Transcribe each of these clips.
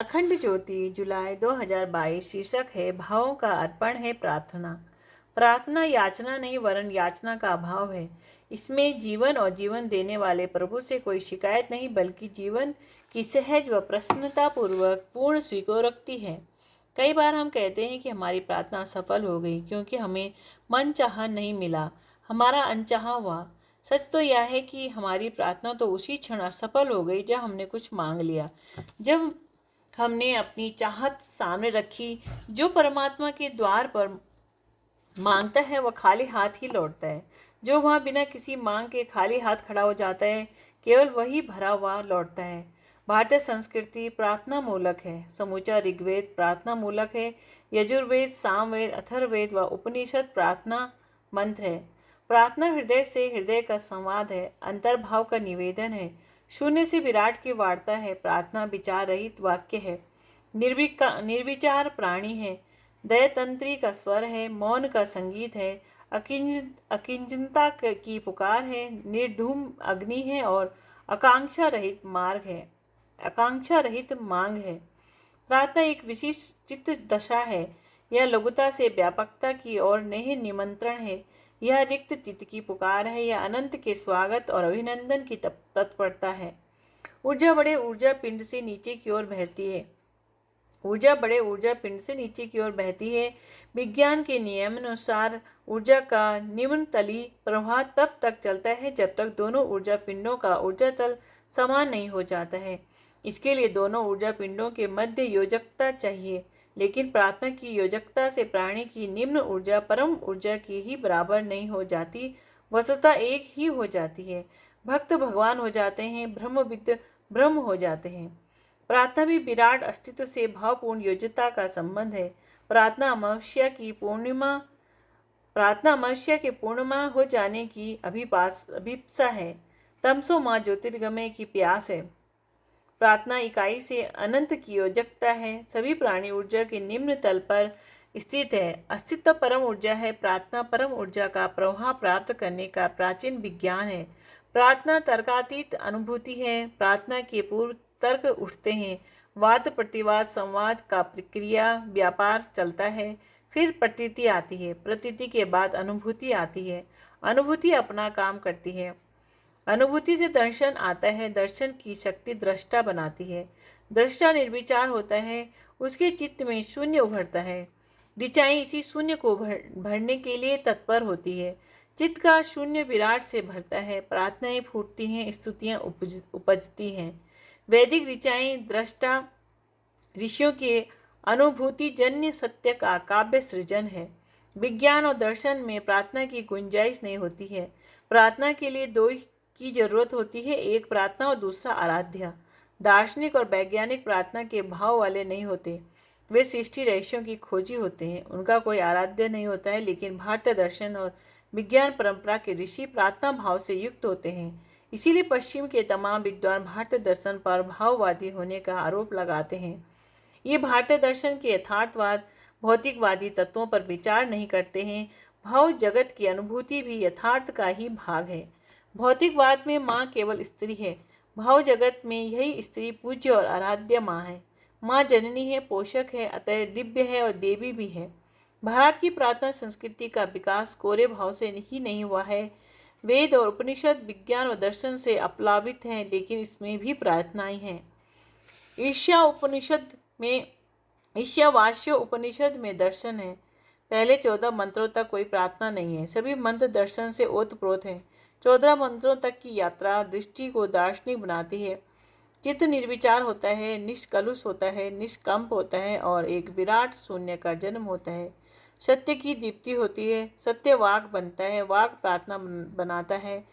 अखंड ज्योति जुलाई 2022। शीर्षक है भावों का अर्पण है प्रार्थना। प्रार्थना याचना नहीं वरन याचना का अभाव है। इसमें जीवन और जीवन देने वाले प्रभु से कोई शिकायत नहीं बल्कि जीवन की सहज व प्रसन्नता पूर्वक पूर्ण स्वीकारोक्ति है। कई बार हम कहते हैं कि हमारी प्रार्थना सफल हो गई क्योंकि हमें मन चाहा नहीं मिला, हमारा अनचाहा हुआ। सच तो यह है कि हमारी प्रार्थना तो उसी क्षण असफल हो गई जब हमने कुछ मांग लिया, जब हमने अपनी चाहत सामने रखी। जो परमात्मा के द्वार पर मांगता है वह खाली हाथ ही लौटता है। जो वहां बिना किसी मांग के खाली हाथ खड़ा हो जाता है, केवल वही भरा हुआ लौटता है। भारतीय संस्कृति प्रार्थना मूलक है। समूचा ऋग्वेद प्रार्थना मूलक है। यजुर्वेद, सामवेद, अथर्ववेद व उपनिषद प्रार्थना मंत्र है। प्रार्थना हृदय से हृदय का संवाद है, अंतर्भाव का निवेदन है, शून्य से विराट की वार्ता है। प्रार्थना विचार रहित वाक्य है, निर्विचार प्राणी है, दयतंत्री का स्वर है, मौन का संगीत है, अकिंचनता की पुकार है, निर्धूम अग्नि है और आकांक्षा रहित मांग है। प्रार्थना एक विशिष्ट चित्त दशा है। यह लघुता से व्यापकता की ओर नहीं निमंत्रण है। यह रिक्त चित्त की पुकार है। यह अनंत के स्वागत और अभिनंदन की तत्परता है। ऊर्जा बड़े ऊर्जा पिंड से नीचे की ओर बहती है। विज्ञान के नियमानुसार ऊर्जा का निम्न तली प्रवाह तब तक चलता है जब तक दोनों ऊर्जा पिंडों का ऊर्जा तल समान नहीं हो जाता है। इसके लिए दोनों ऊर्जा पिंडों के मध्य योजकता चाहिए, लेकिन प्रार्थना की योजकता से प्राणी की निम्न ऊर्जा परम ऊर्जा की ही बराबर नहीं हो जाती, वस्तुतः एक ही हो जाती है। भक्त भगवान हो जाते हैं, ब्रह्मविद ब्रह्म हो जाते हैं। प्रार्थना भी विराट अस्तित्व से भावपूर्ण योग्यता का संबंध है। प्रार्थना अमावस्या के पूर्णिमा हो जाने की अभिप्सा है। तमसो माँ ज्योतिर्गमय की प्यास है। प्रार्थना इकाई से अनंत की योजकता है। सभी प्राणी ऊर्जा के निम्न तल पर स्थित है। अस्तित्व परम ऊर्जा है। प्रार्थना परम ऊर्जा का प्रवाह प्राप्त करने का प्राचीन विज्ञान है। प्रार्थना तर्कातीत अनुभूति है। प्रार्थना के पूर्व तर्क उठते हैं, वाद प्रतिवाद संवाद का प्रक्रिया व्यापार चलता है, फिर प्रतीति आती है, प्रतीति के बाद अनुभूति आती है, अनुभूति अपना काम करती है, अनुभूति से दर्शन आता है, दर्शन की शक्ति दृष्टा बनाती है, दृष्टा निर्विचार होता है, उसके चित्त में शून्य उभरता है। ऋचाएं इसी शून्य को भरने के लिए तत्पर होती है। चित्त का शून्य विराट से भरता है, प्रार्थनाएं फूटती हैं, स्तुतियां उपजती हैं। वैदिक ऋचाएं दृष्टा ऋषियों के अनुभूति जन्य सत्य का काव्य सृजन है। विज्ञान और दर्शन में प्रार्थना की गुंजाइश नहीं होती है। प्रार्थना के लिए दो की जरूरत होती है, एक प्रार्थना और दूसरा आराध्या। दार्शनिक और वैज्ञानिक प्रार्थना के भाव वाले नहीं होते, वे सृष्टि रहस्यों की खोजी होते हैं, उनका कोई आराध्य नहीं होता है। लेकिन भारतीय दर्शन और विज्ञान परंपरा के ऋषि प्रार्थना भाव से युक्त होते हैं। इसीलिए पश्चिम के तमाम विद्वान भारतीय दर्शन पर भाववादी होने का आरोप लगाते हैं। ये भारतीय दर्शन के यथार्थवाद भौतिकवादी तत्वों पर विचार नहीं करते हैं। भाव जगत की अनुभूति भी यथार्थ का ही भाग है। भौतिकवाद में माँ केवल स्त्री है, भाव जगत में यही स्त्री पूज्य और आराध्य माँ है। माँ जननी है, पोषक है, अतः दिव्य है और देवी भी है। भारत की प्रार्थना संस्कृति का विकास कोरे भाव से ही नहीं हुआ है। वेद और उपनिषद विज्ञान और दर्शन से अपलावित हैं, लेकिन इसमें भी प्रार्थनाएं हैं। ईशावास्य उपनिषद में दर्शन है। पहले 14 मंत्रों तक कोई प्रार्थना नहीं है, सभी मंत्र दर्शन से ओतप्रोत हैं। 14 मंत्रों तक की यात्रा दृष्टि को दार्शनिक बनाती है। चित्त निर्विचार होता है, निष्कलुष होता है, निष्कंप होता है और एक विराट शून्य का जन्म होता है। सत्य की दीप्ति होती है, सत्य वाक बनता है, वाक प्रार्थना बनाता है।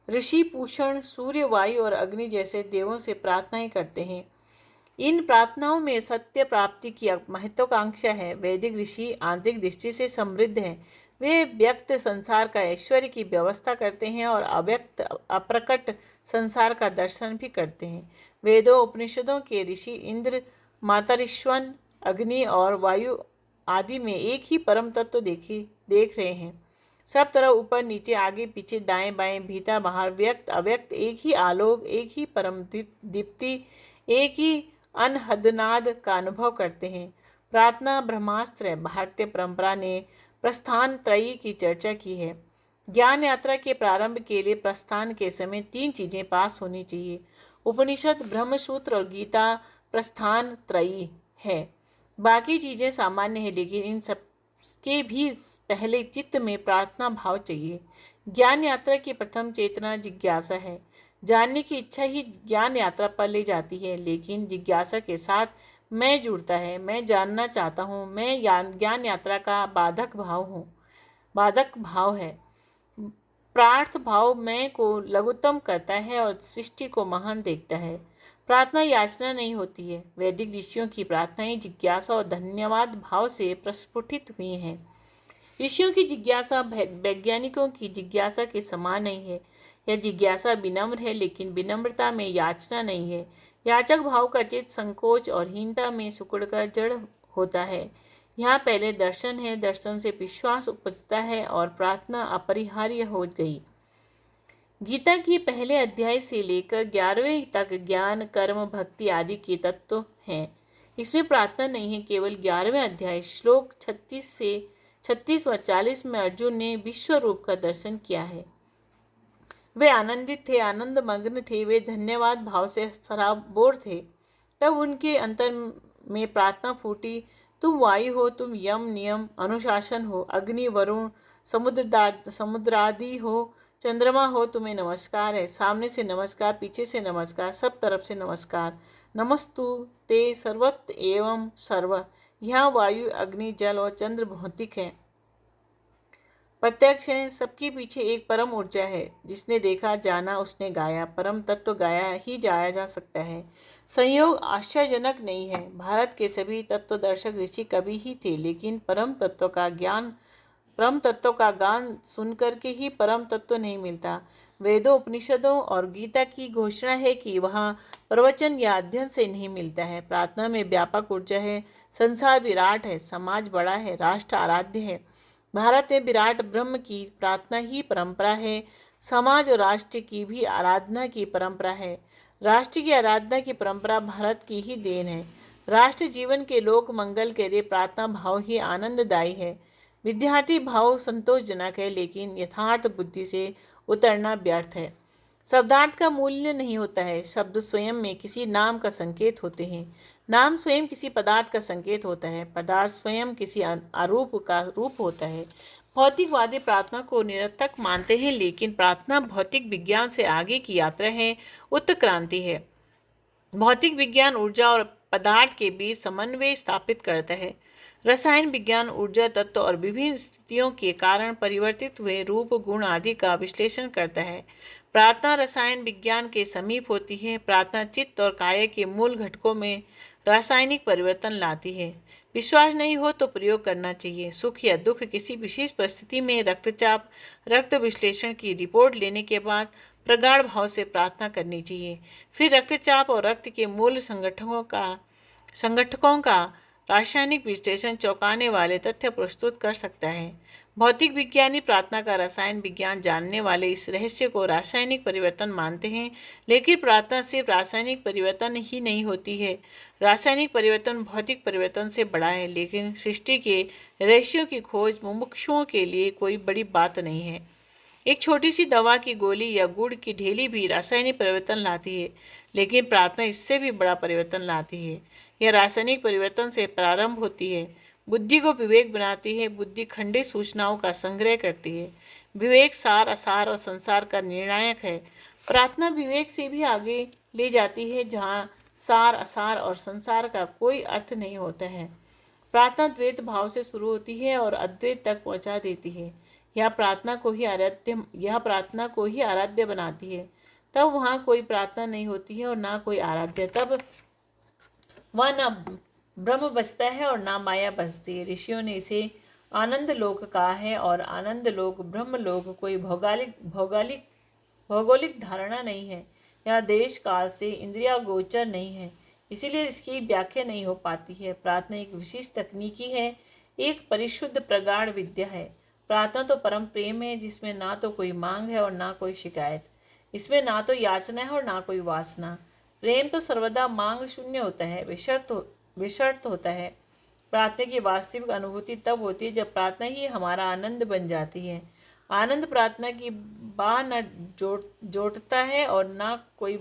ऋषि पूषण सूर्य, वायु और अग्नि जैसे देवों से प्रार्थनाएं करते हैं। इन प्रार्थनाओं में सत्य प्राप्ति की महत्वाकांक्षा है। वैदिक ऋषि आंतरिक दृष्टि से समृद्ध हैं। वे व्यक्त संसार का ऐश्वर्य की व्यवस्था करते हैं और अव्यक्त अप्रकट संसार का दर्शन भी करते हैं। वेदों उपनिषदों के ऋषि इंद्र, मातरिश्वन, अग्नि और वायु आदि में एक ही परम तत्व देख रहे हैं। सब तरह ऊपर नीचे आगे पीछे दाएं बाएं भीतर बाहर व्यक्त अव्यक्त एक ही आलोक, एक ही परम दीप्ति, एक ही अनहदनाद का अनुभव करते हैं। प्रार्थना ब्रह्मास्त्र है। भारतीय परंपरा ने प्रस्थान त्रयी की चर्चा की है। ज्ञान यात्रा के प्रारंभ के लिए प्रस्थान के समय 3 चीजें पास होनी चाहिए। उपनिषद, ब्रह्मसूत्र और गीता प्रस्थान त्रयी है। बाकी चीजें सामान्य है, लेकिन इन सब के भी पहले चित्त में प्रार्थना भाव चाहिए। ज्ञान यात्रा की प्रथम चेतना जिज्ञासा है। जानने की इच्छा ही ज्ञान यात्रा पर ले जाती है, लेकिन जिज्ञासा के साथ मैं जुड़ता है। मैं जानना चाहता हूँ। मैं ज्ञान यात्रा का बाधक भाव है। प्रार्थ भाव मैं को लघुत्तम करता है और सृष्टि को महान देखता है। प्रार्थना याचना नहीं होती है। वैदिक ऋषियों की प्रार्थनाएं जिज्ञासा और धन्यवाद भाव से प्रस्फुटित हुई हैं। ऋषियों की जिज्ञासा वैज्ञानिकों की जिज्ञासा के समान नहीं है। यह जिज्ञासा विनम्र है, लेकिन विनम्रता में याचना नहीं है। याचक भाव का चित्त संकोच और हीनता में सिकुड़कर जड़ होता है। यहाँ पहले दर्शन है, दर्शन से विश्वास उपजता है और प्रार्थना अपरिहार्य हो गई। गीता के पहले अध्याय से लेकर 11वें तक ज्ञान, कर्म, भक्ति आदि के तत्व हैं। इसमें प्रार्थना नहीं है। केवल 11वें अध्याय श्लोक 36 व 40 में अर्जुन ने विश्व रूप का दर्शन किया है। वे आनंदित थे, आनंद मग्न थे। वे धन्यवाद भाव से सराबोर थे। तब उनके अंतर में प्रार्थना फूटी, तुम वायु हो, तुम यम नियम अनुशासन हो, अग्नि वरुण समुद्रादि हो, चंद्रमा हो, तुम्हें नमस्कार है। सामने से नमस्कार, पीछे से नमस्कार, सब तरफ से नमस्कार। नमस्तु ते सर्वत्र एवं सर्व। यहाँ वायु, अग्नि, जल और चंद्र भौतिक है, प्रत्यक्ष है। सबके पीछे एक परम ऊर्जा है। जिसने देखा, जाना, उसने गाया। परम तत्व गाया ही जाया जा सकता है। संयोग आश्चर्यजनक नहीं है। भारत के सभी तत्वदर्शक ऋषि कवि ही थे, लेकिन परम तत्व का गान सुनकर के ही परम तत्व नहीं मिलता। वेदों, उपनिषदों और गीता की घोषणा है कि वह प्रवचन या अध्ययन से नहीं मिलता है। प्रार्थना में व्यापक ऊर्जा है। संसार विराट है, समाज बड़ा है, राष्ट्र आराध्य है। भारत में विराट ब्रह्म की प्रार्थना ही परंपरा है। समाज और राष्ट्र की भी आराधना की परंपरा है। राष्ट्र की आराधना की परंपरा भारत की ही देन है। राष्ट्र जीवन के लोक मंगल के लिए प्रार्थना भाव ही आनंददायी है। विद्यार्थी भाव संतोषजनक है, लेकिन यथार्थ बुद्धि से उतरना व्यर्थ है। शब्दार्थ का मूल्य नहीं होता है। शब्द स्वयं में किसी नाम का संकेत होते हैं। नाम स्वयं किसी पदार्थ का संकेत होता है। पदार्थ स्वयं किसी आरूप का रूप होता है। भौतिकवादी प्रार्थना को निरर्थक मानते हैं, लेकिन प्रार्थना भौतिक विज्ञान से आगे की यात्रा है, उत्क्रांति है। भौतिक विज्ञान ऊर्जा और पदार्थ के बीच समन्वय स्थापित करता है। रसायन विज्ञान ऊर्जा तत्व और विभिन्न स्थितियों के कारण परिवर्तित हुए रूप, गुण आदि का विश्लेषण करता है। प्रार्थना रसायन विज्ञान के समीप होती है। प्रार्थना चित्त और काया के मूल घटकों में रासायनिक परिवर्तन लाती है। विश्वास नहीं हो तो प्रयोग करना चाहिए। सुख या दुख, किसी विशेष परिस्थिति में रक्तचाप, रक्त विश्लेषण की रिपोर्ट लेने के बाद प्रगाढ़ भाव से प्रार्थना करनी चाहिए। फिर रक्तचाप और रक्त के मूल संगठकों का रासायनिक विश्लेषण चौंकाने वाले तथ्य प्रस्तुत कर सकता है। भौतिक विज्ञानी प्रार्थना का रसायन विज्ञान जानने वाले इस रहस्य को रासायनिक परिवर्तन मानते हैं, लेकिन प्रार्थना सिर्फ रासायनिक परिवर्तन ही नहीं होती है। रासायनिक परिवर्तन भौतिक परिवर्तन से बड़ा है, लेकिन सृष्टि के रहस्यों की खोज मुमुक्षुओं के लिए कोई बड़ी बात नहीं है। एक छोटी सी दवा की गोली या गुड़ की ढेली भी रासायनिक परिवर्तन लाती है, लेकिन प्रार्थना इससे भी बड़ा परिवर्तन लाती है। यह रासायनिक परिवर्तन से प्रारंभ होती है। बुद्धि को विवेक बनाती है। बुद्धि खंडित सूचनाओं का संग्रह करती है। विवेक सार, असार और संसार का निर्णायक है। प्रार्थना विवेक से भी आगे ले जाती है, जहाँ सार, असार और संसार का कोई अर्थ नहीं होता है। प्रार्थना द्वैत भाव से शुरू होती है और अद्वैत तक पहुँचा देती है। यह प्रार्थना को ही आराध्य बनाती है। तब वहाँ कोई प्रार्थना नहीं होती है और ना कोई आराध्य। तब वह न ब्रह्म बसता है और ना माया बसती है। ऋषियों ने इसे आनंद लोक कहा है, और आनंद लोक, ब्रह्म लोक कोई भौगोलिक धारणा नहीं है। यह देश काल से इंद्रिया गोचर नहीं है, इसीलिए इसकी व्याख्या नहीं हो पाती है। प्रार्थना एक विशेष तकनीकी है, एक परिशुद्ध प्रगाढ़ विद्या है। प्रार्थना तो परम प्रेम है, जिसमें ना तो कोई मांग है और ना कोई शिकायत। इसमें ना तो याचना है और ना कोई वासना। प्रेम तो सर्वदा मांग शून्य होता है, बेशर्त होता है। प्रार्थना की वास्तविक अनुभूति तब होती है जब प्रार्थना ही हमारा आनंद बन जाती है। आनंद प्रार्थना की बाह न जोड़ता है और ना कोई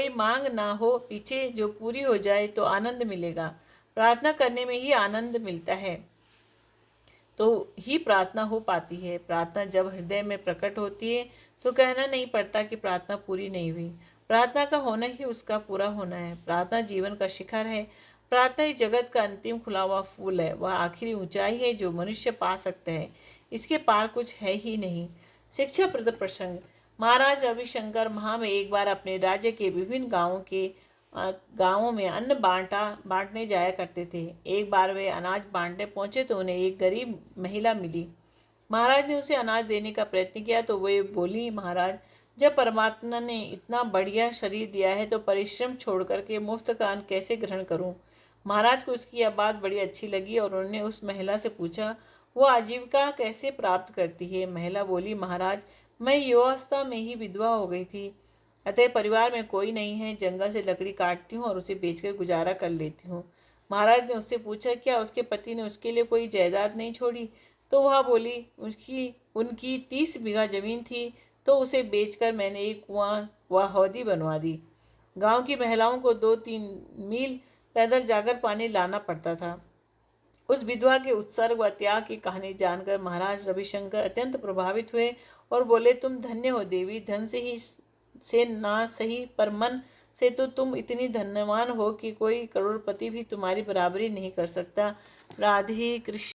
मांग ना हो पीछे जो पूरी हो जाए तो आनंद मिलेगा। प्रार्थना करने में ही आनंद मिलता है तो ही प्रार्थना हो पाती है। प्रार्थना जब हृदय में प्रकट होती है तो कहना नहीं पड़ता कि प्रार्थना पूरी नहीं हुई। प्रार्थना का होना ही उसका पूरा होना है। प्रार्थना जीवन का शिखर है। प्रार्थना इस जगत का अंतिम खुला हुआ फूल है। वह आखिरी ऊंचाई है जो मनुष्य पा सकता है। इसके पार कुछ है ही नहीं। शिक्षाप्रद प्रसंग। महाराज रविशंकर में एक बार अपने राज्य के विभिन्न गांवों में अन्न बांटने जाया करते थे। एक बार वे अनाज बांटने पहुंचे तो उन्हें एक गरीब महिला मिली। महाराज ने उसे अनाज देने का प्रयत्न किया तो वे बोली, महाराज, जब परमात्मा ने इतना बढ़िया शरीर दिया है तो परिश्रम छोड़ करके मुफ्त का अन्न कैसे ग्रहण करूं। महाराज को उसकी यह बात बड़ी अच्छी लगी और उन्होंने उस महिला से पूछा, वो आजीविका कैसे प्राप्त करती है। महिला बोली, महाराज, मैं युवावस्था में ही विधवा हो गई थी, अतः परिवार में कोई नहीं है। जंगल से लकड़ी काटती हूँ और उसे बेचकर गुजारा कर लेती हूँ। महाराज ने उससे पूछा, क्या उसके पति ने उसके लिए कोई जायदाद नहीं छोड़ी। तो वह बोली, उनकी 30 बीघा जमीन थी, तो उसे बेचकर मैंने एक कुआं व हौदी बनवा दी। गांव की महिलाओं को 2-3 मील पैदल जाकर पानी लाना पड़ता था। उस विधवा के उत्सर्ग व त्याग की कहानी जानकर महाराज रविशंकर अत्यंत प्रभावित हुए और बोले, तुम धन्य हो देवी। धन से ना सही पर मन से तो तुम इतनी धन्यवान हो कि कोई करोड़पति भी तुम्हारी बराबरी नहीं कर सकता। राधे कृष्ण।